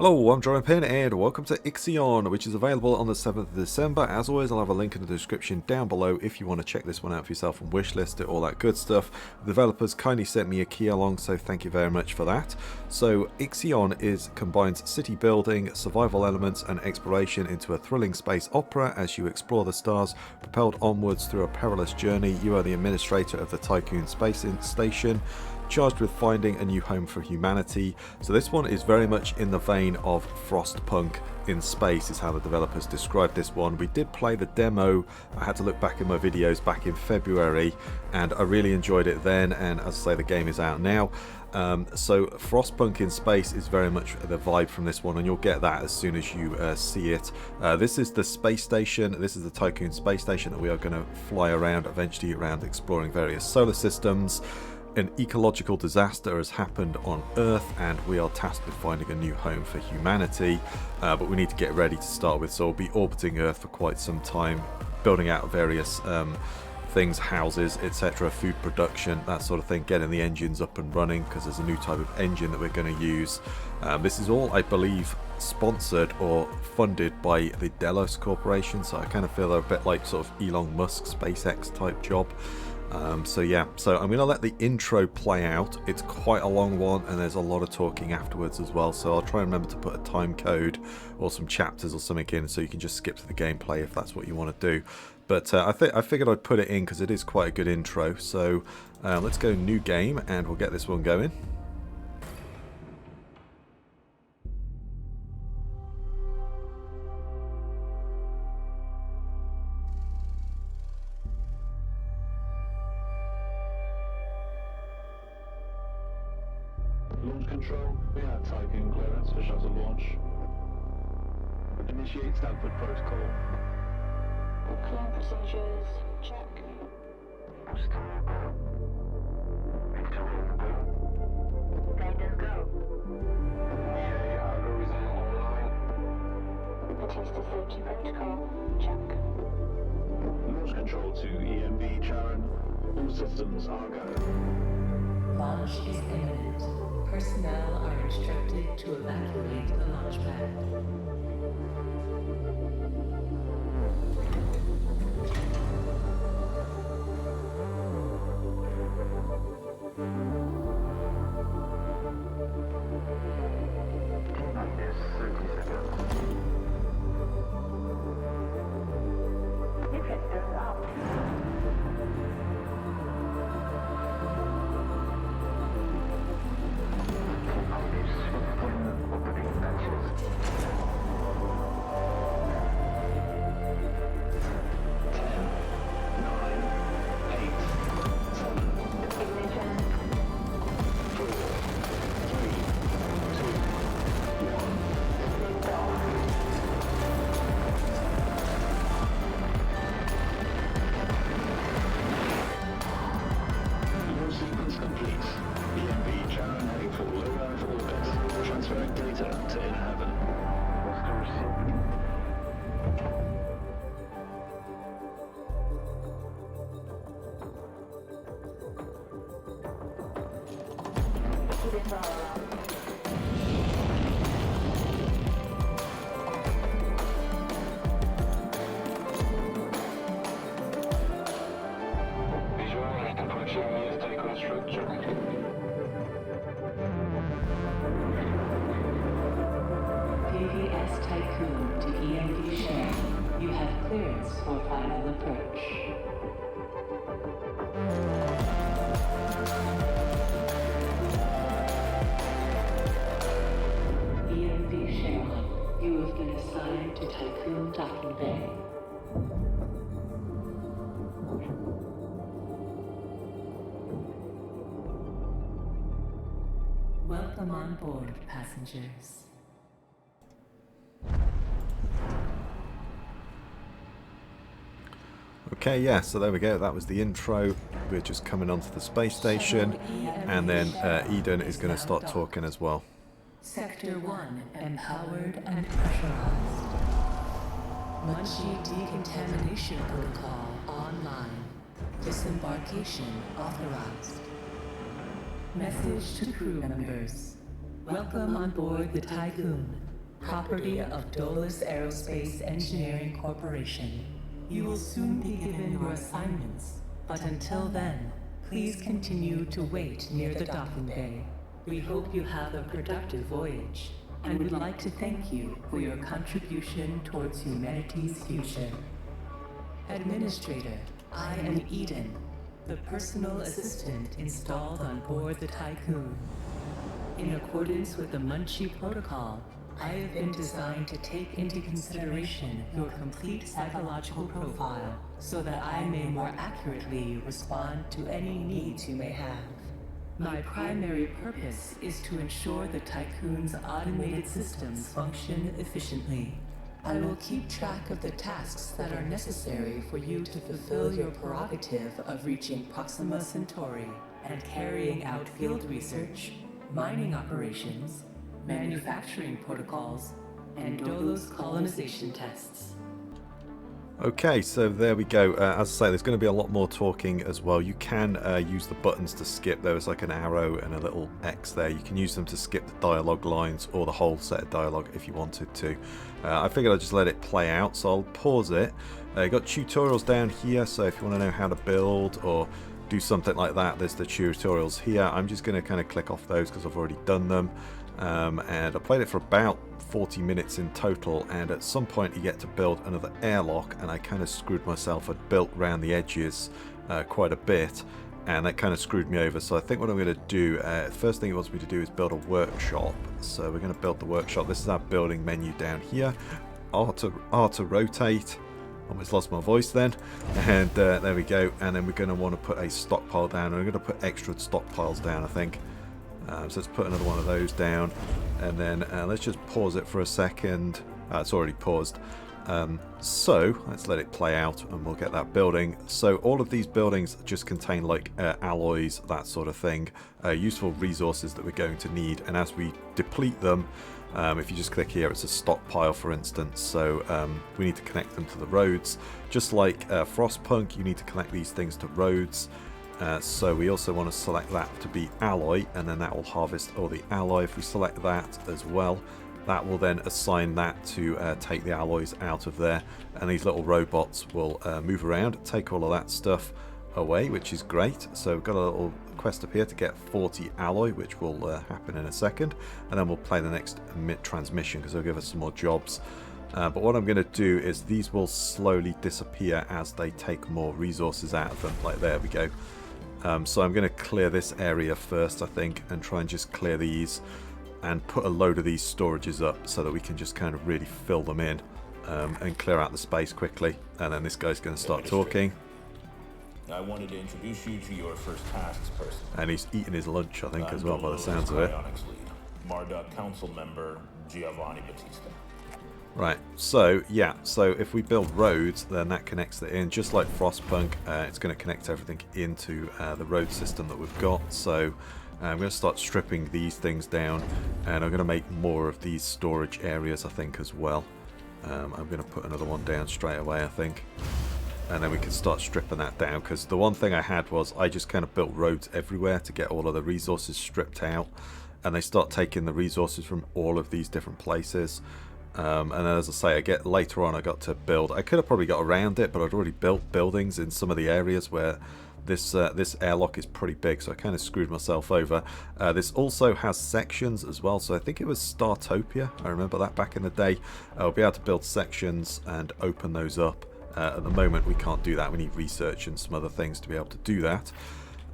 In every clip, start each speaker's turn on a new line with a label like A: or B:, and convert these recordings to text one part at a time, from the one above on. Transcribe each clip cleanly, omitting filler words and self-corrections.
A: Hello, I'm Jordan and welcome to Ixion, which is available on the 7th of December. As always, I'll have a link in the description down below if you want to check this one out for yourself and wishlist it, all that good stuff. The developers kindly sent me a key along, so thank you very much for that. So Ixion combines city building, survival elements and exploration into a thrilling space opera as you explore the stars. Propelled onwards through a perilous journey, you are the administrator of the Tiqqun space station, charged with finding a new home for humanity. So this one is very much in the vein of Frostpunk in space is how the developers described this one. We did play the demo. I had to look back in my videos back in February and I really enjoyed it then, and as I say, the game is out now. So Frostpunk in space is very much the vibe from this one, and you'll get that as soon as you see it. This is the space station. This is the Tiqqun space station that we are going to fly around eventually, around exploring various solar systems. An ecological disaster has happened on Earth and we are tasked with finding a new home for humanity, but we need to get ready to start with, so we'll be orbiting Earth for quite some time, building out various things, houses, etc., food production, that sort of thing, getting the engines up and running because there's a new type of engine that we're going to use. This is all, I believe, sponsored or funded by the DOLOS Corporation, so I kind of feel they're a bit like sort of Elon Musk SpaceX type job. So yeah, so I'm going to let the intro play out. It's quite a long one and there's a lot of talking afterwards as well, so I'll try and remember to put a time code or some chapters or something in so you can just skip to the gameplay if that's what you want to do. But I figured I'd put it in because it is quite a good intro. So let's go new game and we'll get this one going.
B: Launch control, we have Tiqqun clearance for shuttle launch. Initiate Stanford protocol.
C: Clear procedures, check. Guidance go.
B: EA algorithm online.
C: Batista safety protocol, check.
B: Launch control to EMB Charon. All systems are go.
D: Launch is imminent. Personnel are instructed to evacuate the launch pad.
B: Minus 30 seconds.
C: Deflectors out.
B: Visualize the proximity Tiqqun structure.
D: PPS Tiqqun to EMD share. You have clearance for final approach. EMD share. You have been assigned to Tiqqun Docking Bay. Welcome on board, passengers.
A: Okay, yeah, so there we go, that was the intro. We're just coming onto the space station and then Eden is going to start talking as well.
D: Sector 1 empowered and pressurized. Munchie decontamination protocol online. Disembarkation authorized. Message to crew members. Welcome on board the Tiqqun. property of DOLOS Aerospace Engineering Corporation. You will soon be given your assignments, but until then, please continue to wait near the docking bay. We hope you have a productive voyage, and would like to thank you for your contribution towards humanity's future. Administrator, I am Eden, the personal assistant installed on board the Tiqqun. In accordance with the Munchie Protocol, I have been designed to take into consideration your complete psychological profile so that I may more accurately respond to any needs you may have. My primary purpose is to ensure the Tiqqun's automated systems function efficiently. I will keep track of the tasks that are necessary for you to fulfill your prerogative of reaching Proxima Centauri and carrying out field research, mining operations, manufacturing protocols, and DOLOS colonization tests.
A: Okay, so there we go. As I say, there's going to be a lot more talking as well. You can use the buttons to skip. There was like an arrow and a little X there. You can use them to skip the dialogue lines or the whole set of dialogue if you wanted to. I figured I'd just let it play out, so I'll pause it. You've got tutorials down here, so if you want to know how to build or do something like that, there's the tutorials here. I'm just going to kind of click off those because I've already done them. And I played it for about 40 minutes in total, and at some point you get to build another airlock, and I kind of screwed myself. I'd built around the edges quite a bit, and that kind of screwed me over. So I think what I'm going to do, first thing it wants me to do is build a workshop. So we're going to build the workshop. This is our building menu down here. R to rotate. Almost lost my voice then. And there we go. And then we're going to want to put a stockpile down. And we're going to put extra stockpiles down, I think. So let's put another one of those down, and then let's just pause it for a second. It's already paused. So let's let it play out and we'll get that building. So all of these buildings just contain like alloys, that sort of thing, useful resources that we're going to need, and as we deplete them, if you just click here, it's a stockpile, for instance. So we need to connect them to the roads. Just like Frostpunk, you need to connect these things to roads. So we also want to select that to be alloy, and then that will harvest all the alloy. If we select that as well, that will then assign that to take the alloys out of there, and these little robots will move around, take all of that stuff away, which is great. So we've got a little quest up here to get 40 alloy, which will happen in a second, and then we'll play the next transmission because it'll give us some more jobs. But what I'm going to do is these will slowly disappear as they take more resources out of them. Like, there we go. So I'm going to clear this area first, I think, and try and just clear these and put a load of these storages up so that we can just kind of really fill them in and clear out the space quickly. And then this guy's going to start talking.
E: I wanted to introduce you to your first tasks person.
A: And he's eating his lunch, I think, as well, by the sounds of it.
E: Marduk Council Member Giovanni Battista.
A: Right, so yeah, so if we build roads, then that connects it in, just like Frostpunk. It's going to connect everything into the road system that we've got. So I'm going to start stripping these things down, and I'm going to make more of these storage areas, I think, as well. I'm going to put another one down straight away, I think, and then we can start stripping that down, because the one thing I had was I just kind of built roads everywhere to get all of the resources stripped out, and they start taking the resources from all of these different places. And then, as I say, later on I got to build. I could have probably got around it, but I'd already built buildings in some of the areas where this airlock is pretty big, so I kind of screwed myself over. This also has sections as well, so I think it was Startopia. I remember that back in the day. I'll be able to build sections and open those up. At the moment we can't do that. We need research and some other things to be able to do that.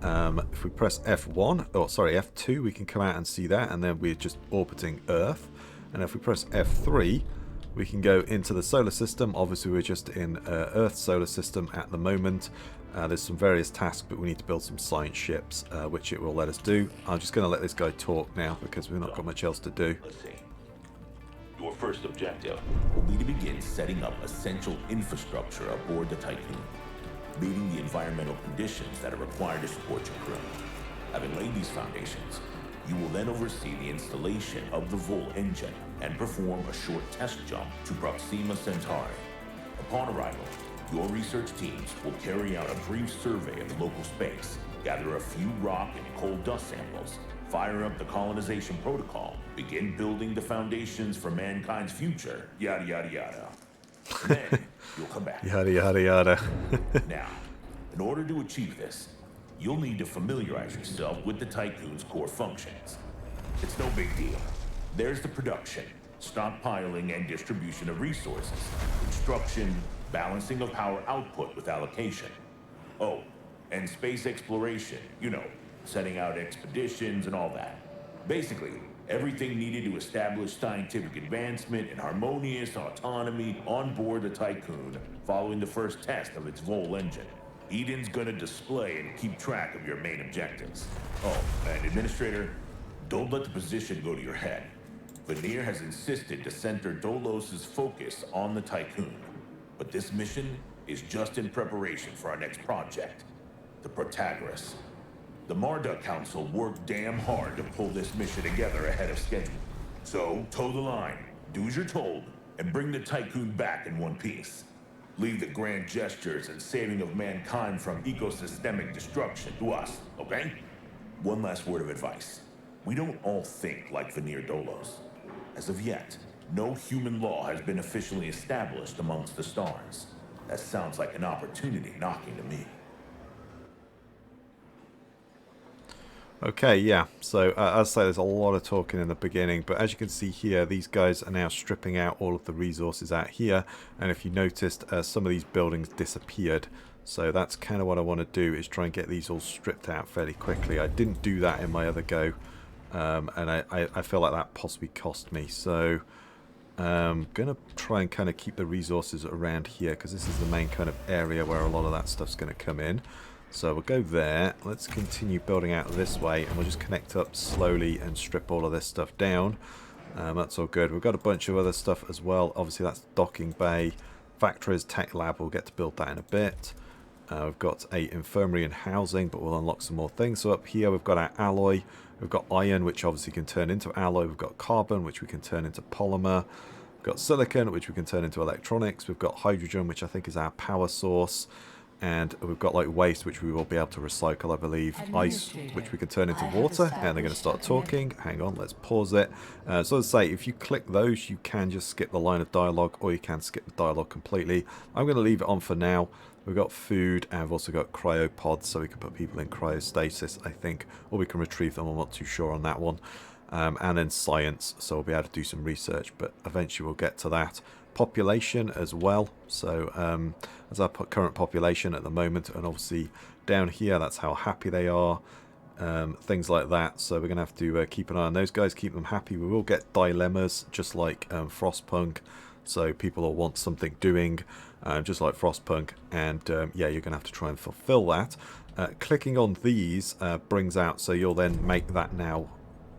A: If we press F2, we can come out and see that, and then we're just orbiting Earth. And if we press F3, we can go into the solar system. Obviously, we're just in Earth's solar system at the moment. There's some various tasks, but we need to build some science ships, which it will let us do. I'm just going to let this guy talk now because we've not got much else to do.
F: Let's see. Your first objective will be to begin setting up essential infrastructure aboard the Tiqqun, meeting the environmental conditions that are required to support your crew. Having laid these foundations, you will then oversee the installation of the Vol engine and perform a short test jump to Proxima Centauri. Upon arrival, your research teams will carry out a brief survey of the local space gather a few rock and coal dust samples, fire up the colonization protocol, begin building the foundations for mankind's future, yada yada yada. Then you'll come back.
A: Yada yada yada.
F: Now, in order to achieve this, you'll need to familiarize yourself with the Tiqqun's core functions. It's no big deal. There's the production, stockpiling and distribution of resources, construction, balancing of power output with allocation. Oh, and space exploration, you know, setting out expeditions and all that. Basically, everything needed to establish scientific advancement and harmonious autonomy on board the Tiqqun following the first test of its Vol engine. Eden's gonna display and keep track of your main objectives. Oh, and Administrator, don't let the position go to your head. Veneer has insisted to center DOLOS' focus on the Tiqqun. But this mission is just in preparation for our next project, the Protagoras. The Marduk Council worked damn hard to pull this mission together ahead of schedule. So, toe the line, do as you're told, and bring the Tiqqun back in one piece. Leave the grand gestures and saving of mankind from ecosystemic destruction to us, okay? One last word of advice. We don't all think like Veneer Dolos. As of yet, no human law has been officially established amongst the stars. That sounds like an opportunity knocking to me.
A: Okay, yeah, so as I say, there's a lot of talking in the beginning, but as you can see here, these guys are now stripping out all of the resources out here, and if you noticed, some of these buildings disappeared, so that's kind of what I want to do, is try and get these all stripped out fairly quickly. I didn't do that in my other go, and I feel like that possibly cost me, so I'm going to try and kind of keep the resources around here, because this is the main kind of area where a lot of that stuff's going to come in. So we'll go there, let's continue building out this way, and we'll just connect up slowly and strip all of this stuff down. That's all good. We've got a bunch of other stuff as well. Obviously that's docking bay, factories, tech lab, we'll get to build that in a bit. We've got a infirmary and housing, but we'll unlock some more things. So up here we've got our alloy, we've got iron, which obviously can turn into alloy, we've got carbon, which we can turn into polymer, we've got silicon, which we can turn into electronics, we've got hydrogen, which I think is our power source. And we've got like waste, which we will be able to recycle, I believe. Ice, which we can turn into water. And they're going to start talking. Hang on, let's pause it. So as I say, if you click those, you can just skip the line of dialogue, or you can skip the dialogue completely. I'm going to leave it on for now. We've got food, and we've also got cryopods, so we can put people in cryostasis, I think. Or we can retrieve them, I'm not too sure on that one. And then science, so we'll be able to do some research, but eventually we'll get to that. Population as well, so as our current population at the moment, and obviously down here that's how happy they are, things like that. So we're gonna have to keep an eye on those guys, keep them happy. We will get dilemmas just like Frostpunk, so people will want something doing, just like Frostpunk, and yeah, you're gonna have to try and fulfill that. Clicking on these brings out, so you'll then make that now,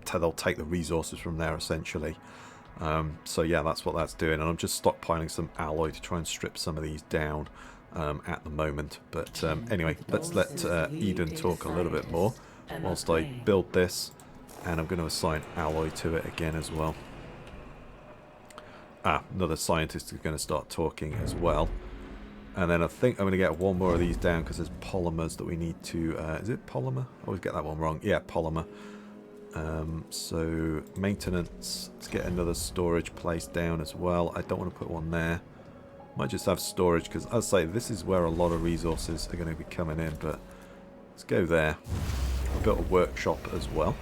A: they'll take the resources from there essentially. So yeah, that's what that's doing, and I'm just stockpiling some alloy to try and strip some of these down at the moment. But anyway, let's let Eden talk a little bit more whilst I build this, and I'm going to assign alloy to it again as well. Another scientist is going to start talking as well, and then I think I'm going to get one more of these down because there's polymers that we need to is it polymer? I always get that one wrong. Yeah, polymer. So maintenance, let's get another storage place down as well. I don't want to put one there. Might just have storage because, as I say, this is where a lot of resources are going to be coming in, but let's go there. I built a workshop as well,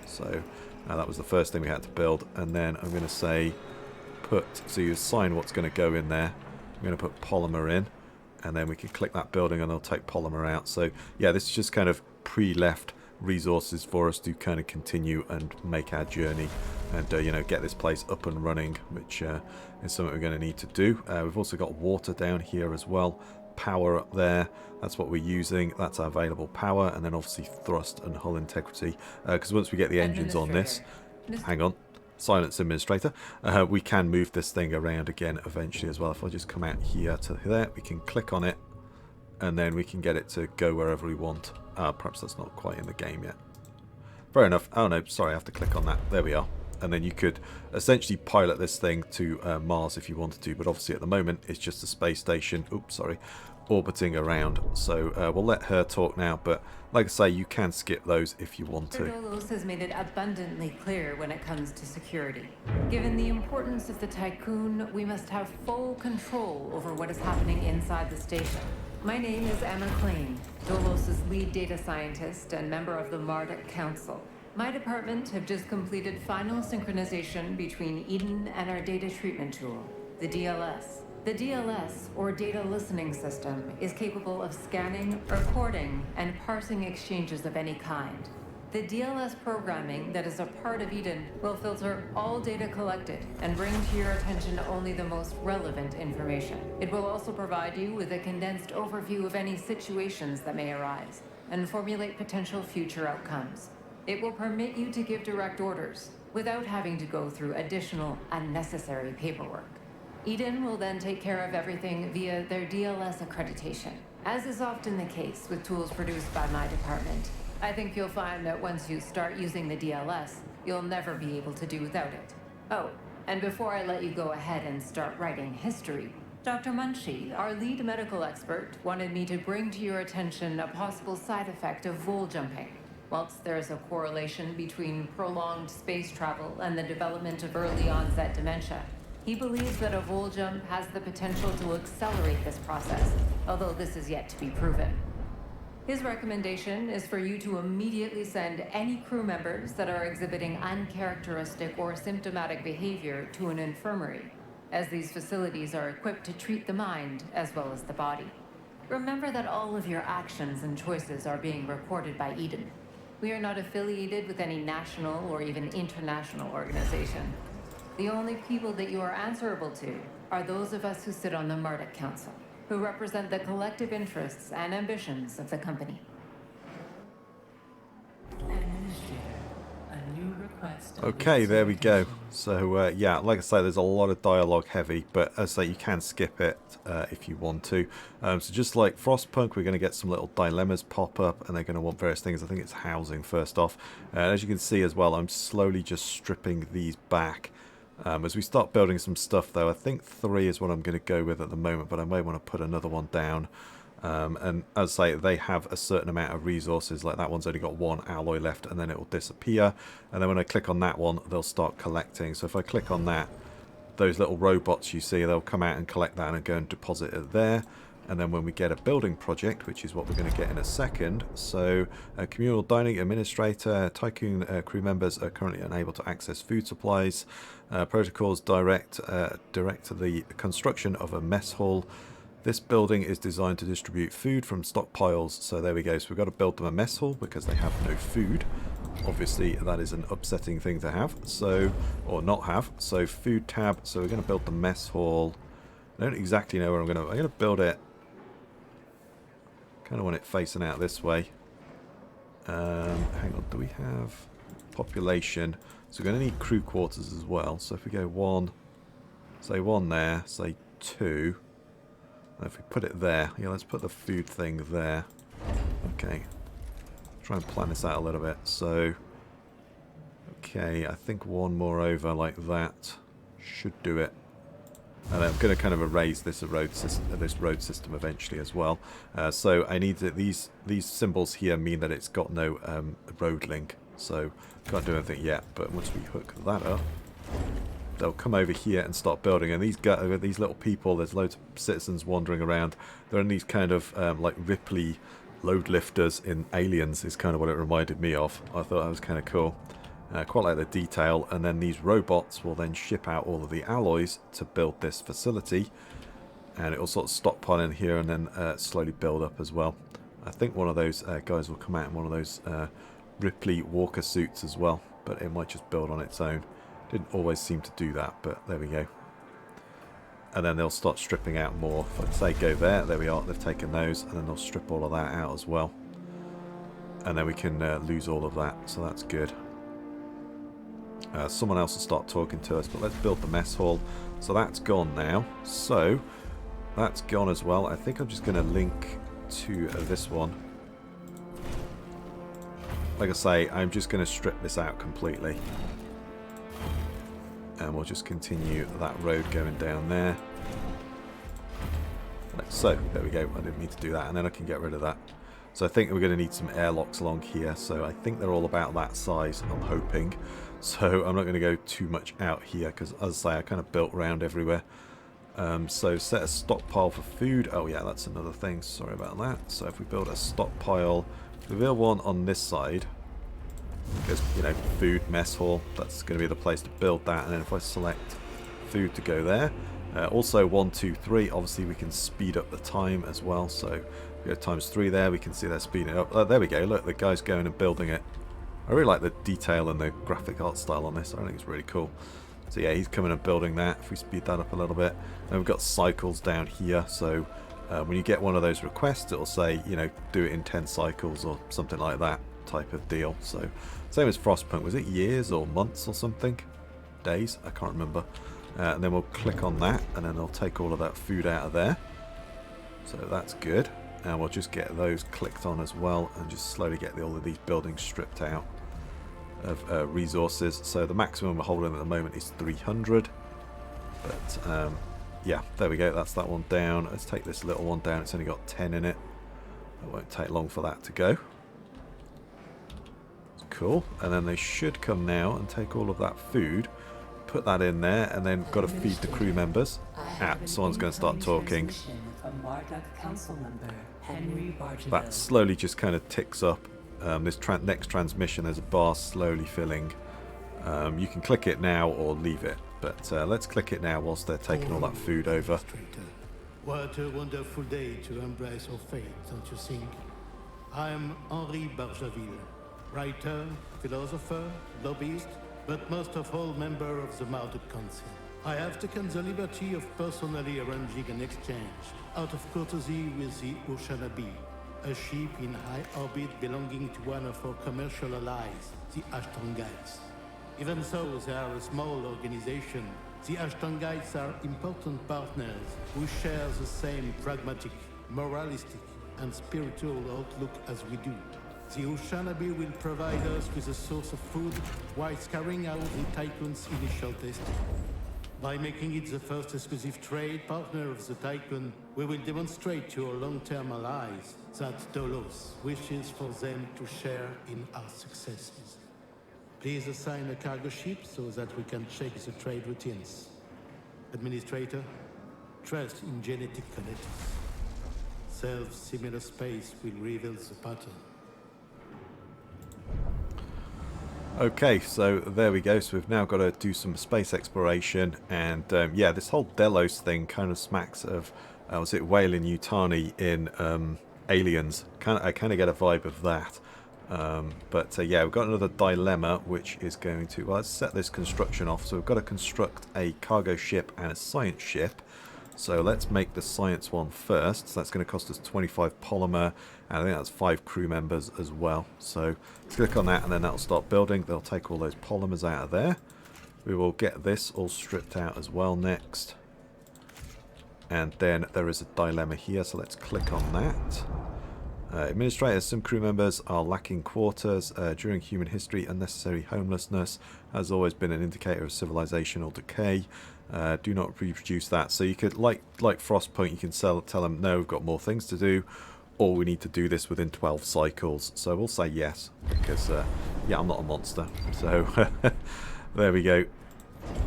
A: so that was the first thing we had to build. And then I'm going to say so you assign what's going to go in there. I'm going to put polymer in, and then we can click that building and they'll take polymer out. So yeah, this is just kind of pre-left resources for us to kind of continue and make our journey and you know, get this place up and running, which is something we're going to need to do. We've also got water down here as well, power up there, that's what we're using, that's our available power, and then obviously thrust and hull integrity, because once we get the engines on this, hang on, silence administrator, we can move this thing around again eventually as well. If I just come out here to there, we can click on it and then we can get it to go wherever we want. Perhaps that's not quite in the game yet. Fair enough. Oh no, sorry, I have to click on that. There we are. And then you could essentially pilot this thing to Mars if you wanted to, but obviously at the moment it's just a space station. Oops, sorry. orbiting around. So we'll let her talk now, but like I say, you can skip those if you want to.
D: DOLOS has made it abundantly clear when it comes to security. Given the importance of the Tiqqun, we must have full control over what is happening inside the station. My name is Emma Klein, DOLOS' lead data scientist and member of the Marduk Council. My department have just completed final synchronization between Eden and our data treatment tool, the DLS. The DLS, or Data Listening System, is capable of scanning, recording, and parsing exchanges of any kind. The DLS programming that is a part of Eden will filter all data collected and bring to your attention only the most relevant information. It will also provide you with a condensed overview of any situations that may arise and formulate potential future outcomes. It will permit you to give direct orders without having to go through additional unnecessary paperwork. Eden will then take care of everything via their DLS accreditation, as is often the case with tools produced by my department. I think you'll find that once you start using the DLS, you'll never be able to do without it. Oh, and before I let you go ahead and start writing history, Dr. Munshi, our lead medical expert, wanted me to bring to your attention a possible side effect of vol jumping. Whilst there is a correlation between prolonged space travel and the development of early onset dementia, he believes that a vol jump has the potential to accelerate this process, although this is yet to be proven. His recommendation is for you to immediately send any crew members that are exhibiting uncharacteristic or symptomatic behavior to an infirmary, as these facilities are equipped to treat the mind as well as the body. Remember that all of your actions and choices are being recorded by Eden. We are not affiliated with any national or even international organization. The only people that you are answerable to are those of us who sit on the Marduk Council, who represent the collective interests and ambitions of the company. Administrator, a new request.
A: Okay, there we go. So yeah, like I say, there's a lot of dialogue heavy, but as I say, you can skip it if you want to. So just like Frostpunk, we're going to get some little dilemmas pop up, and they're going to want various things. I think it's housing first off. As you can see as well, I'm slowly just stripping these back. As we start building some stuff, though, I think 3 is what I'm going to go with at the moment, but I may want to put another one down. And as I say, they have a certain amount of resources, like that one's only got 1 alloy left, and then it will disappear. And then when I click on that one, they'll start collecting. So if I click on that, those little robots you see, they'll come out and collect that and go and deposit it there. And then when we get a building project, which is what we're going to get in a second, so communal dining administrator, Tiqqun crew members are currently unable to access food supplies. Protocols direct to the construction of a mess hall. This building is designed to distribute food from stockpiles. So there we go. So we've got to build them a mess hall because they have no food. Obviously, that is an upsetting thing to have, so or not have. So food tab. So we're going to build the mess hall. I don't exactly know where I'm going to build it. Kind of want it facing out this way. Hang on, do we have population? So we're going to need crew quarters as well. So if we go 1, say 1 there, say 2. And if we put it there, yeah, let's put the food thing there. Okay. Try and plan this out a little bit. So, okay, I think 1 more over like that should do it. And I'm going to kind of erase this road system eventually as well. So I need to, these symbols here mean that it's got no road link. So can't do anything yet. But once we hook that up, they'll come over here and start building. And these little people, there's loads of citizens wandering around. They're in these kind of like Ripley load lifters in Aliens is kind of what it reminded me of. I thought that was kind of cool. Quite like the detail. And then these robots will then ship out all of the alloys to build this facility. And it will sort of stockpile in here and then slowly build up as well. I think one of those guys will come out in one of those Ripley Walker suits as well. But it might just build on its own. Didn't always seem to do that, but there we go. And then they'll start stripping out more. If I say go there, there we are. They've taken those, and then they'll strip all of that out as well. And then we can lose all of that, so that's good. Someone else will start talking to us, but let's build the mess hall. So that's gone now. So that's gone as well. I think I'm just going to link to this one. Like I say, I'm just going to strip this out completely. And we'll just continue that road going down there. Right, so there we go. I didn't mean to do that, and then I can get rid of that. So I think we're going to need some airlocks along here. So I think they're all about that size, I'm hoping. So I'm not going to go too much out here because, as I say, I kind of built around everywhere. So set a stockpile for food. Oh yeah, that's another thing. Sorry about that. So if we build a stockpile, we build one on this side. Because, you know, food, mess hall, that's going to be the place to build that. And then if I select food to go there. Also 1, 2, 3, obviously we can speed up the time as well. So if we go times 3 there, we can see they're speeding it up. There we go, look, the guy's going and building it. I really like the detail and the graphic art style on this. I think it's really cool. So yeah, he's coming and building that. If we speed that up a little bit. And we've got cycles down here. So when you get one of those requests, it'll say, you know, do it in 10 cycles or something like that type of deal. So same as Frostpunk. Was it years or months or something? Days? I can't remember. And then we'll click on that, and then it'll take all of that food out of there. So that's good. And we'll just get those clicked on as well, and just slowly get all of these buildings stripped out of resources. So the maximum we're holding at the moment is 300. But yeah, there we go. That's that one down. Let's take this little one down. It's only got 10 in it. It won't take long for that to go. Cool. And then they should come now and take all of that food. Put that in there, and then got to feed the crew members. Someone's going to start talking. That slowly just kind of ticks up. This next transmission, there's a bar slowly filling. You can click it now or leave it, but let's click it now whilst they're taking all that food over.
G: What a wonderful day to embrace our fate, don't you think? I'm Henri Barjaville, writer, philosopher, lobbyist, but most of all member of the Mounted Council. I have taken the liberty of personally arranging an exchange out of courtesy with the Oceanabe, a ship in high orbit belonging to one of our commercial allies, the Ashtongites. Even though they are a small organization, the Ashtongites are important partners who share the same pragmatic, moralistic, and spiritual outlook as we do. The Oceanabe will provide us with a source of food while carrying out the Tiqqun's initial testing. By making it the first exclusive trade partner of the Tiqqun, we will demonstrate to our long-term allies that DOLOS wishes for them to share in our successes. Please assign a cargo ship so that we can check the trade routines. Administrator, trust in genetic kinetics. Self-similar space will reveal the pattern.
A: Okay, so there we go. So we've now got to do some space exploration, and yeah, this whole Delos thing kind of smacks of was it Weyland-Yutani in Aliens? I kind of get a vibe of that. But yeah, we've got another dilemma, which is going to, well, let's set this construction off. So we've got to construct a cargo ship and a science ship. So let's make the science one first. So that's going to cost us 25 polymer, and I think that's 5 crew members as well. So let's click on that, and then that'll start building. They'll take all those polymers out of there. We will get this all stripped out as well next. And then there is a dilemma here, so let's click on that. Administrators, some crew members are lacking quarters. During human history, unnecessary homelessness has always been an indicator of civilizational decay. Do not reproduce that. So you could, like Frostpunk, you can tell them, no, we've got more things to do, or we need to do this within 12 cycles. So we'll say yes, because, yeah, I'm not a monster. So there we go.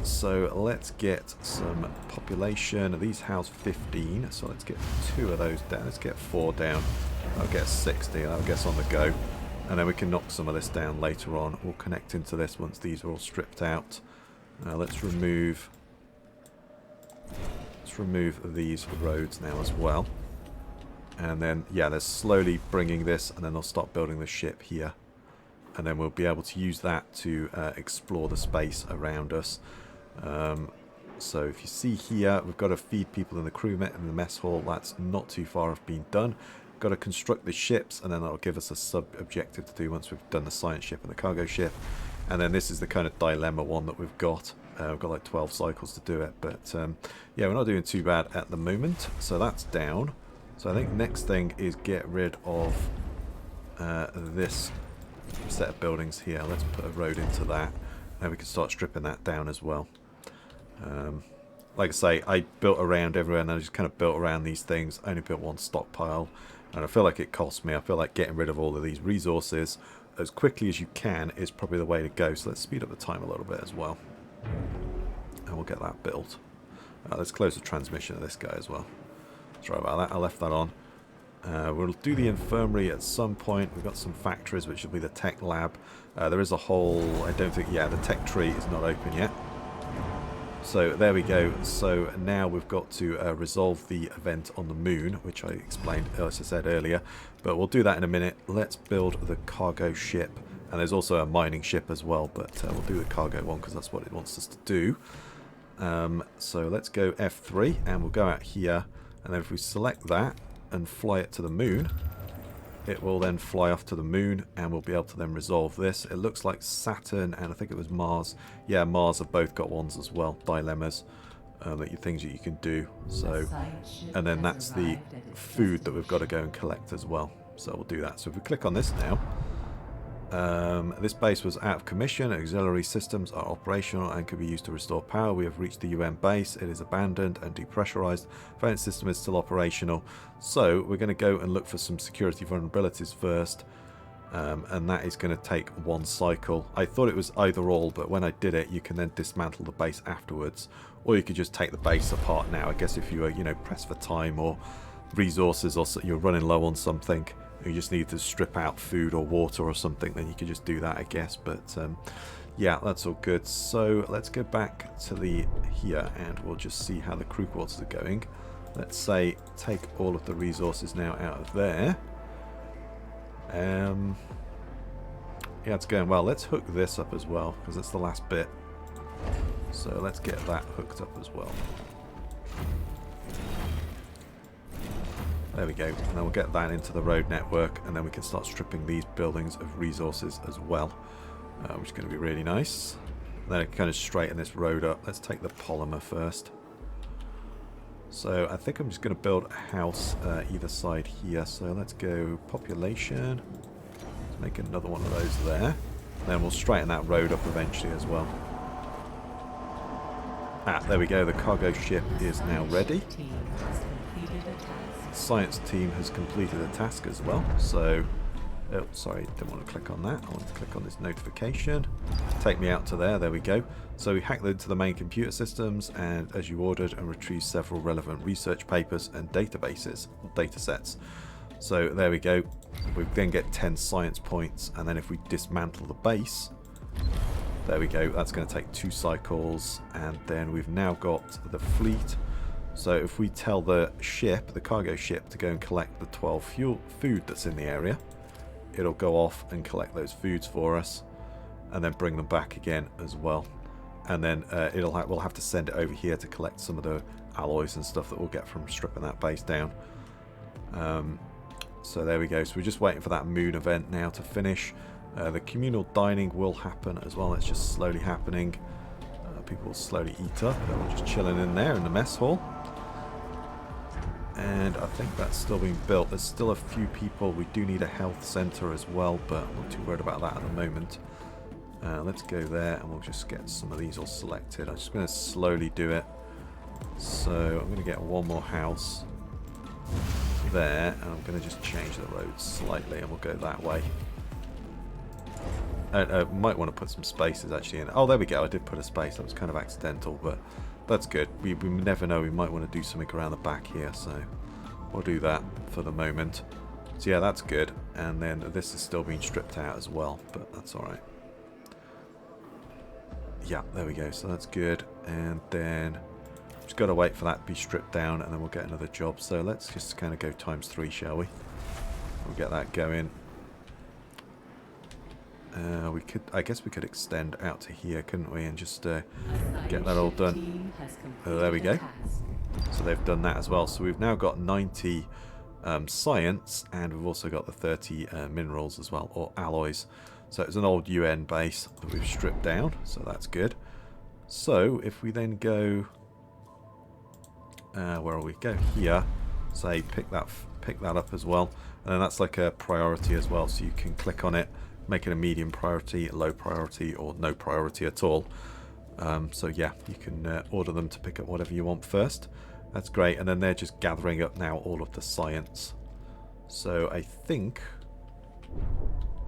A: So let's get some population. These house 15, so let's get 2 of those down. Let's get 4 down. I'll get 60, I guess, on the go. And then we can knock some of this down later on. We'll connect into this once these are all stripped out. Let's remove these roads now as well. And then, yeah, they're slowly bringing this, and then they'll start building the ship here. And then we'll be able to use that to explore the space around us. So if you see here, we've got to feed people in the crew in the mess hall. That's not too far off being done. Got to construct the ships, and then that'll give us a sub-objective to do once we've done the science ship and the cargo ship. And then this is the kind of dilemma one that we've got. We've got like 12 cycles to do it, but yeah, we're not doing too bad at the moment. So that's down. So I think next thing is get rid of this set of buildings here. Let's put a road into that, and we can start stripping that down as well. like I say, I built around everywhere, and I just kind of built around these things. I only built one stockpile, and I feel like it cost me. I feel like getting rid of all of these resources as quickly as you can is probably the way to go. So let's speed up the time a little bit as well, and we'll get that built. Let's close the transmission of this guy as well. Sorry about that, I left that on. We'll do the infirmary at some point. We've got some factories, which will be the tech lab. There is a whole, I don't think, yeah, the tech tree is not open yet. So there we go. So now we've got to resolve the event on the moon, which I explained, as I said earlier. But we'll do that in a minute. Let's build the cargo ship. And there's also a mining ship as well, but we'll do the cargo one because that's what it wants us to do. So let's go F3, and we'll go out here. And then if we select that and fly it to the moon, it will then fly off to the moon, and we'll be able to then resolve this. It looks like Saturn and I think it was Mars. Yeah, Mars have both got ones as well, dilemmas, things that you can do. So, and then that's the food that we've got to go and collect as well. So we'll do that. So if we click on this now, this base was out of commission. Auxiliary systems are operational and can be used to restore power. We have reached the UN base. It is abandoned and depressurized. Vent system is still operational. So we're going to go and look for some security vulnerabilities first. And that is going to take one cycle. I thought it was either or, but when I did it, you can then dismantle the base afterwards. Or you could just take the base apart now. I guess if you were, pressed for time or resources, or you're running low on something, you just need to strip out food or water or something, then you could just do that, I guess. But yeah, that's all good. So let's go back to the here, and we'll just see how the crew quarters are going. Let's say take all of the resources now out of there. Yeah, it's going well. Let's hook this up as well, because that's the last bit. So let's get that hooked up as well. There we go, and then we'll get that into the road network, and then we can start stripping these buildings of resources as well, which is going to be really nice. And then I can kind of straighten this road up. Let's take the polymer first. So I think I'm just going to build a house either side here. So let's go population. Let's make another one of those there. And then we'll straighten that road up eventually as well. There we go, the cargo ship is now ready. Science team has completed a task as well. So, oh, sorry, didn't want to click on that. I want to click on this notification. Take me out to there. There we go. So we hacked into the main computer systems, and as you ordered, and retrieved several relevant research papers and databases, or data sets. So there we go. We then get 10 science points, and then if we dismantle the base, there we go. That's going to take 2 cycles, and then we've now got the fleet. So if we tell the ship, the cargo ship, to go and collect the 12 food that's in the area, it'll go off and collect those foods for us, and then bring them back again as well. And then we'll have to send it over here to collect some of the alloys and stuff that we'll get from stripping that base down. So there we go. So we're just waiting for that moon event now to finish. The communal dining will happen as well. It's just slowly happening. People will slowly eat up. We're just chilling in there in the mess hall. And I think that's still being built. There's still a few people. We do need a health center as well, but I'm not too worried about that at the moment. Let's go there, and we'll just get some of these all selected. I'm just going to slowly do it. So I'm going to get one more house there, and I'm going to just change the road slightly, and we'll go that way. Might want to put some spaces actually in. Oh, there we go. I did put a space. That was kind of accidental, but that's good. We never know. We might want to do something around the back here, so we'll do that for the moment. So yeah, that's good. And then this is still being stripped out as well, but that's all right. Yeah, there we go. So that's good. And then just got to wait for that to be stripped down, and then we'll get another job. So let's just kind of go ×3, shall we? We'll get that going. I guess we could extend out to here, couldn't we, and just get that all done. There we go. So they've done that as well. So we've now got 90 science, and we've also got the 30 minerals as well, or alloys. So it's an old UN base that we've stripped down, so that's good. So if we then go, where will we go? Here, say pick that up as well, and then that's like a priority as well. So you can click on it, make it a medium priority, low priority, or no priority at all. So yeah, you can order them to pick up whatever you want first. That's great. And then they're just gathering up now all of the science. So I think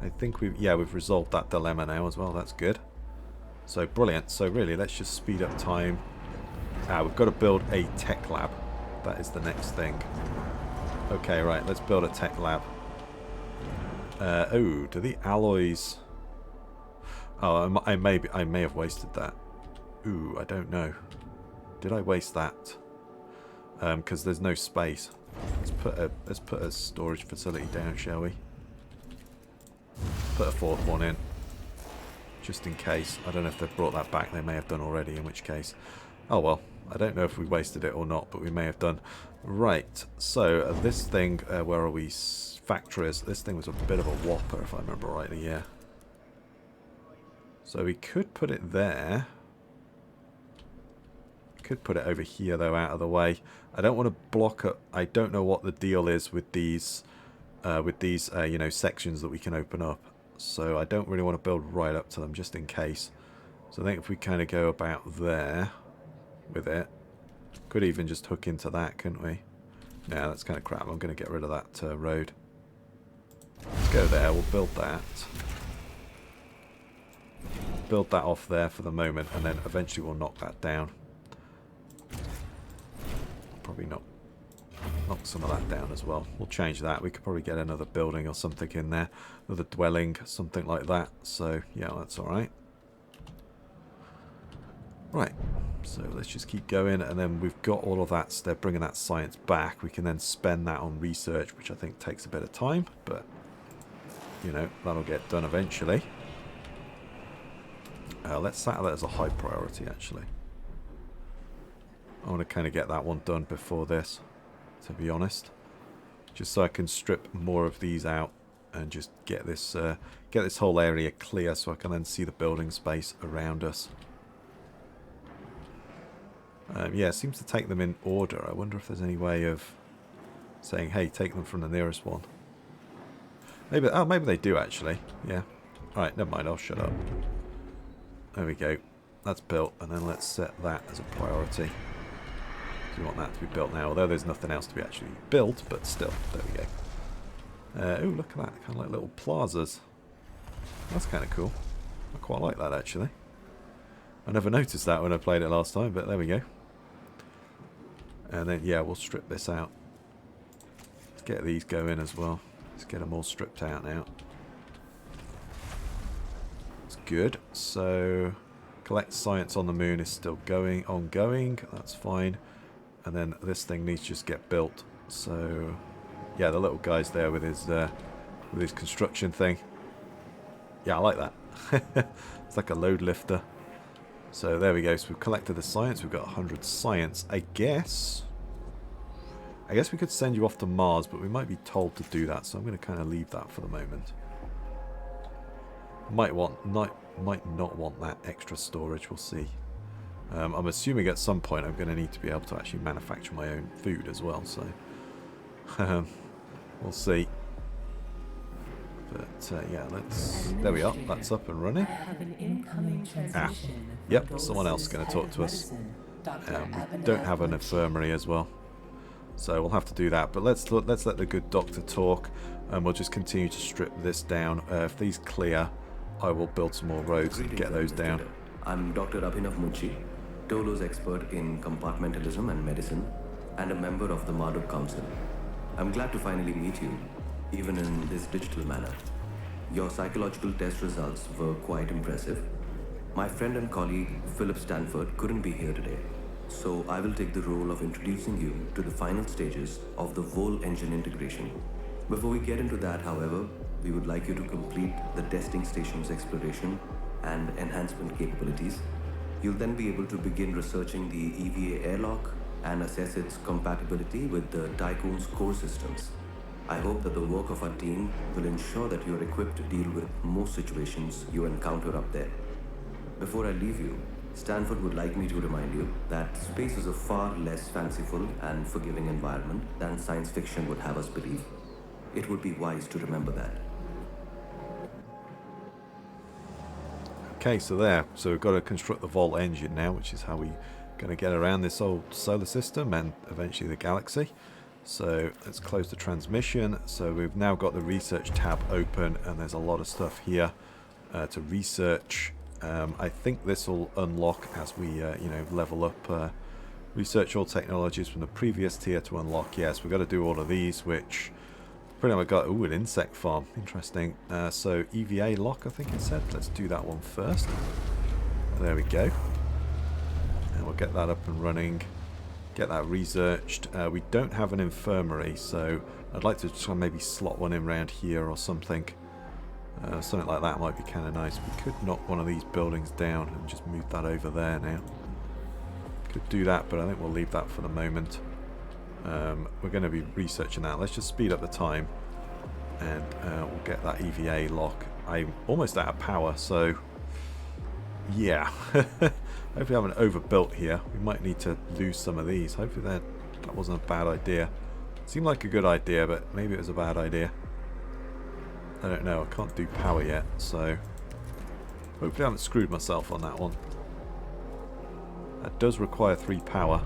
A: we've resolved that dilemma now as well. That's good. So brilliant. So really, let's just speed up time. We've got to build a tech lab. That is the next thing. Okay, right. Let's build a tech lab. Oh, do the alloys? Oh, I may have wasted that. Ooh, I don't know. Did I waste that? Because there's no space. Let's put a storage facility down, shall we? Put a fourth one in, just in case. I don't know if they've brought that back. They may have done already, in which case, oh well. I don't know if we wasted it or not, but we may have done. Right. So this thing, where are we? Factories. This thing was a bit of a whopper, if I remember rightly. Yeah. So we could put it there. Could put it over here though, out of the way. I don't want to block up. I don't know what the deal is with these you know, sections that we can open up. So I don't really want to build right up to them, just in case. So I think if we kind of go about there with it, could even just hook into that, couldn't we? No, that's kind of crap. I'm going to get rid of that road. Let's go there. We'll build that. Build that off there for the moment, and then eventually we'll knock that down. Probably knock some of that down as well. We'll change that. We could probably get another building or something in there, another dwelling, something like that. So yeah, that's all right. Right. So let's just keep going, and then we've got all of that. So they're bringing that science back. We can then spend that on research, which I think takes a bit of time, but you know, that'll get done eventually. Let's set that as a high priority, actually. I want to kind of get that one done before this, to be honest. Just so I can strip more of these out and just get this whole area clear, so I can then see the building space around us. Yeah, it seems to take them in order. I wonder if there's any way of saying, hey, take them from the nearest one. Maybe, oh, maybe they do actually. Yeah. Alright, never mind, I'll shut up. There we go. That's built, and then let's set that as a priority. We want that to be built now, although there's nothing else to be actually built, but still, there we go. Oh, look at that, kind of like little plazas. That's kind of cool. I quite like that actually. I never noticed that when I played it last time, but there we go. And then, yeah, we'll strip this out. Let's get these going as well. Let's get them all stripped out now. It's good. So, collect science on the moon is still ongoing. That's fine. And then this thing needs to just get built. So, yeah, the little guy's there with his construction thing. Yeah, I like that. It's like a load lifter. So there we go. So we've collected the science. We've got 100 science. I guess we could send you off to Mars, but we might be told to do that. So I'm going to kind of leave that for the moment. Might not want that extra storage. We'll see. I'm assuming at some point I'm going to need to be able to actually manufacture my own food as well. So we'll see. But yeah, there we are. That's up and running. Yep, someone else is going to talk to us. We don't have an infirmary as well, so we'll have to do that. But let's let the good doctor talk, and we'll just continue to strip this down. If these clear, I will build some more roads and get those down.
H: I'm Dr. Abhinav Muchi, DOLOS expert in compartmentalism and medicine, and a member of the Marduk Council. I'm glad to finally meet you, even in this digital manner. Your psychological test results were quite impressive. My friend and colleague Philip Stanford couldn't be here today, so I will take the role of introducing you to the final stages of the Vol engine integration. Before we get into that, however, we would like you to complete the testing station's exploration and enhancement capabilities. You'll then be able to begin researching the EVA airlock and assess its compatibility with the Tiqqun's core systems. I hope that the work of our team will ensure that you're equipped to deal with most situations you encounter up there. Before I leave you, Stanford would like me to remind you that space is a far less fanciful and forgiving environment than science fiction would have us believe. It would be wise to remember that.
A: Okay, so there. So we've got to construct the Volt engine now, which is how we're going to get around this old solar system and eventually the galaxy. So let's close the transmission. So we've now got the research tab open, and there's a lot of stuff here to research. I think this will unlock as we, you know, level up. Research all technologies from the previous tier to unlock. Yes, we've got to do all of these, which pretty much got. Ooh, an insect farm. Interesting. So EVA lock, I think it said. Let's do that one first. There we go. And we'll get that up and running. Get that researched. We don't have an infirmary, so I'd like to try and maybe slot one in around here or something. Something like that might be kind of nice. We could knock one of these buildings down and just move that over there now. Could do that, but I think we'll leave that for the moment. We're going to be researching that. Let's just speed up the time, and we'll get that EVA lock. I'm almost out of power, so yeah. Hopefully I haven't overbuilt here. We might need to lose some of these. Hopefully that wasn't a bad idea. Seemed like a good idea, but maybe it was a bad idea. I don't know. I can't do power yet, so hopefully I haven't screwed myself on that one. That does require 3 power.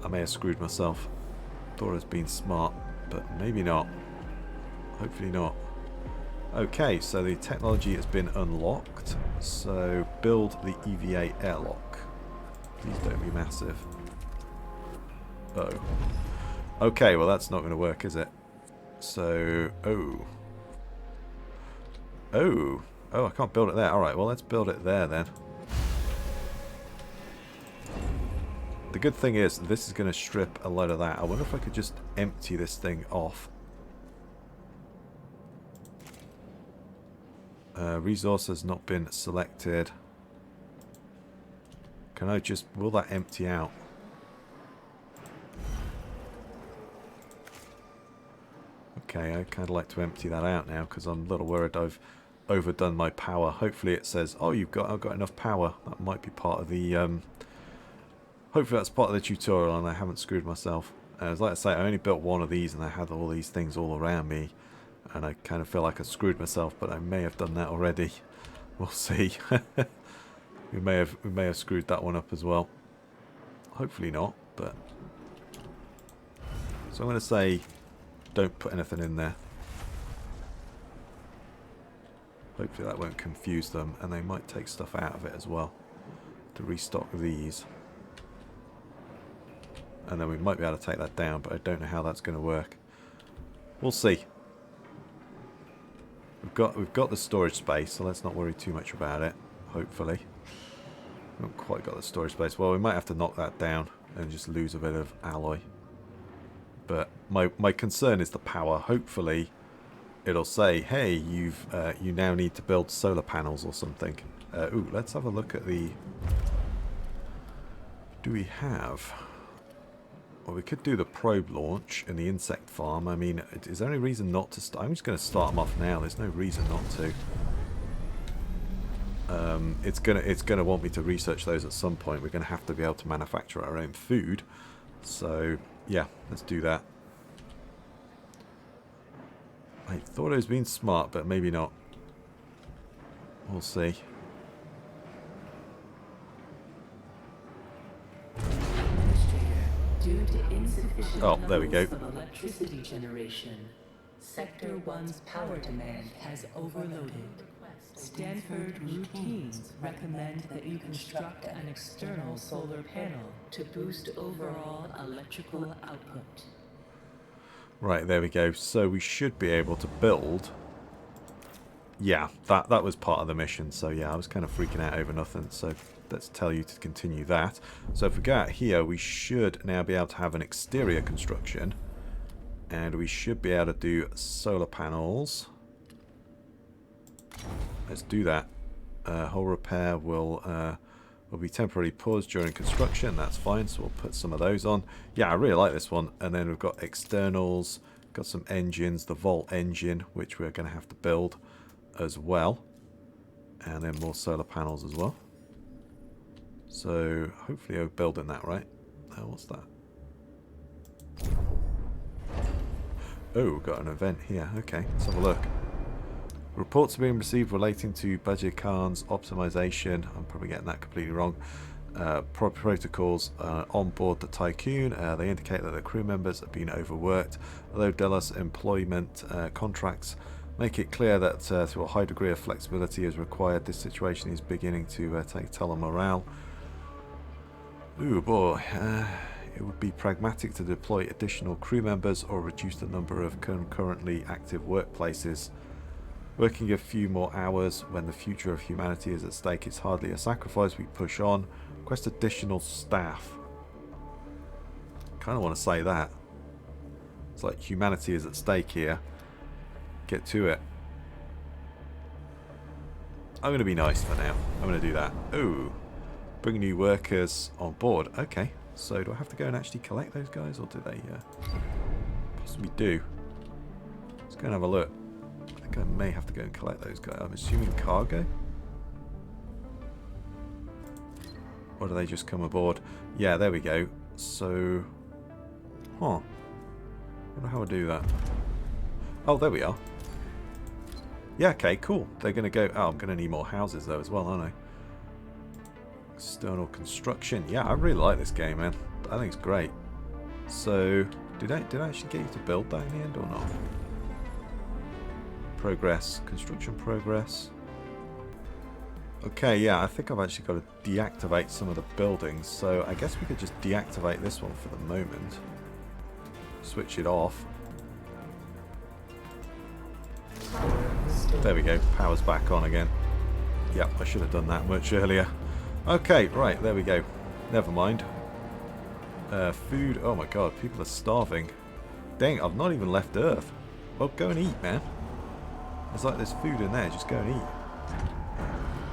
A: I may have screwed myself. Thought I was being smart, but maybe not. Hopefully not. Okay, so the technology has been unlocked. So build the EVA airlock. Please don't be massive. Oh. Okay, well that's not going to work, is it? So, oh, I can't build it there. Alright, well let's build it there then. The good thing is, this is going to strip a lot of that. I wonder if I could just empty this thing off. Resource has not been selected. Can I just... will that empty out? Okay, I kind of like to empty that out now because I'm a little worried I've overdone my power. Hopefully it says, oh, I've got enough power. That might be part of the... hopefully that's part of the tutorial and I haven't screwed myself. As like I say, I only built one of these and I had all these things all around me. And I kind of feel like I screwed myself, but I may have done that already. We'll see. we may have screwed that one up as well. Hopefully not, but... So I'm going to say, don't put anything in there. Hopefully that won't confuse them, and they might take stuff out of it as well to restock these. And then we might be able to take that down, but I don't know how that's going to work. We'll see. We've got the storage space, so let's not worry too much about it. Hopefully, we haven't quite got the storage space. Well, we might have to knock that down and just lose a bit of alloy. But my concern is the power. Hopefully, it'll say, "Hey, you now need to build solar panels or something." Ooh, let's have a look at the. Do we have? Well, we could do the probe launch in the insect farm. I mean, is there any reason not to start? I'm just going to start them off now. There's no reason not to. It's gonna want me to research those at some point. We're going to have to be able to manufacture our own food. So, yeah, let's do that. I thought I was being smart, but maybe not. We'll see.
D: Due to insufficient
A: Oh, there we go.
D: levels of electricity generation, Sector 1's power demand has overloaded. Stanford routines recommend that you construct an external solar panel to boost overall electrical output.
A: Right, there we go. So we should be able to build. Yeah, that was part of the mission. So yeah, I was kind of freaking out over nothing. So let's tell you to continue that. So if we go out here, we should now be able to have an exterior construction. And we should be able to do solar panels. Let's do that. Hull repair will be temporarily paused during construction. That's fine, so we'll put some of those on. Yeah, I really like this one. And then we've got externals, got some engines, the Volt engine, which we're going to have to build as well. And then more solar panels as well. So hopefully I'm building that right. What's that? Oh, we've got an event here. Okay, let's have a look. Reports are being received relating to Budget Khan's optimization. I'm probably getting that completely wrong. Protocols on board the Tiqqun. They indicate that the crew members have been overworked. Although DOLOS employment contracts make it clear that through a high degree of flexibility is required, this situation is beginning to take a toll on morale. Ooh boy, it would be pragmatic to deploy additional crew members or reduce the number of concurrently active workplaces. Working a few more hours when the future of humanity is at stake is hardly a sacrifice. We push on. Request additional staff. Kind of want to say that. It's like humanity is at stake here. Get to it. I'm going to be nice for now. I'm going to do that. Ooh. Bring new workers on board. Okay. So do I have to go and actually collect those guys, or do they possibly do? Let's go and have a look. I think I may have to go and collect those guys. I'm assuming cargo? Or do they just come aboard? Yeah, there we go. So, I wonder how I do that. Oh, there we are. Yeah, okay, cool. They're going to go... Oh, I'm going to need more houses, though, as well, aren't I? External construction. Yeah, I really like this game, man. I think it's great. So, did I actually get you to build that in the end, or not? Progress. Construction progress. Okay, yeah, I think I've actually got to deactivate some of the buildings. So, I guess we could just deactivate this one for the moment. Switch it off. There we go. Power's back on again. Yep, I should have done that much earlier. Okay, right, there we go. Never mind. Food. Oh my god, people are starving. Dang, I've not even left Earth. Well, go and eat, man. There's like there's food in there, just go and eat.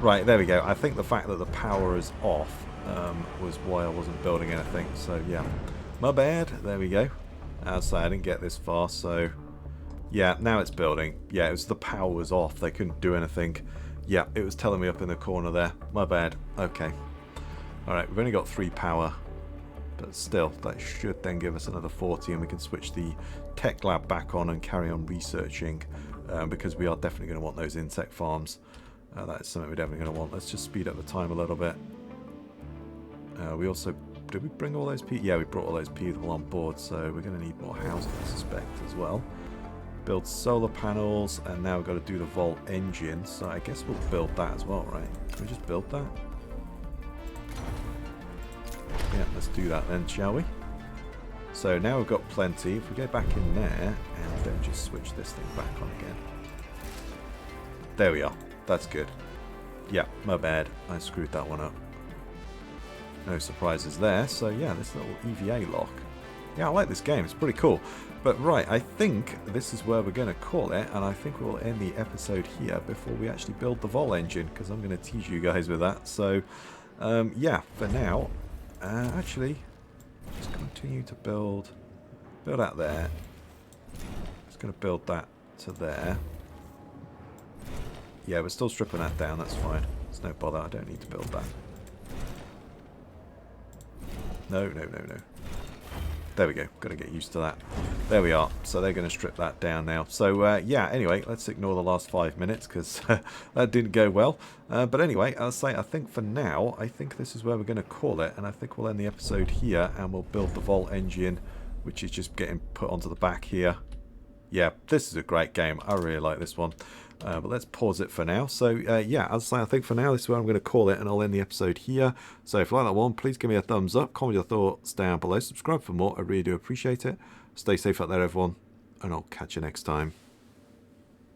A: Right, there we go. I think the fact that the power is off was why I wasn't building anything. So, yeah. My bad. There we go. As I say, I didn't get this far, so... Yeah, now it's building. Yeah, it was the power was off. They couldn't do anything. Yeah, it was telling me up in the corner there. My bad. Okay. Alright, we've only got 3 power. But still, that should then give us another 40, and we can switch the tech lab back on and carry on researching. Because we are definitely going to want those insect farms. That is something we're definitely going to want. Let's just speed up the time a little bit. We also... Did we bring all those people? Yeah, we brought all those people on board, so we're going to need more housing, I suspect, as well. Build solar panels, and now we've got to do the Volt engine, so I guess we'll build that as well, right? Can we just build that? Yeah, let's do that then, shall we? So now we've got plenty. If we go back in there, and then just switch this thing back on again. There we are. That's good. Yeah, my bad. I screwed that one up. No surprises there. So yeah, this little EVA lock. Yeah, I like this game. It's pretty cool. But right, I think this is where we're going to call it, and I think we'll end the episode here before we actually build the Vol engine, because I'm going to tease you guys with that. So, yeah, for now, actually, just continue to build out there. Just going to build that to there. Yeah, we're still stripping that down. That's fine. It's no bother. I don't need to build that. No. There we go. Got to get used to that. There we are. So they're going to strip that down now. So, yeah, anyway, let's ignore the last 5 minutes because that didn't go well. But anyway, I'll say I think for now, I think this is where we're going to call it. And I think we'll end the episode here and we'll build the Volt engine, which is just getting put onto the back here. Yeah, this is a great game. I really like this one. But let's pause it for now. So, yeah, as I say, I think for now, this is where I'm going to call it, and I'll end the episode here. So, if you like that one, please give me a thumbs up, comment your thoughts down below, subscribe for more. I really do appreciate it. Stay safe out there, everyone, and I'll catch you next time.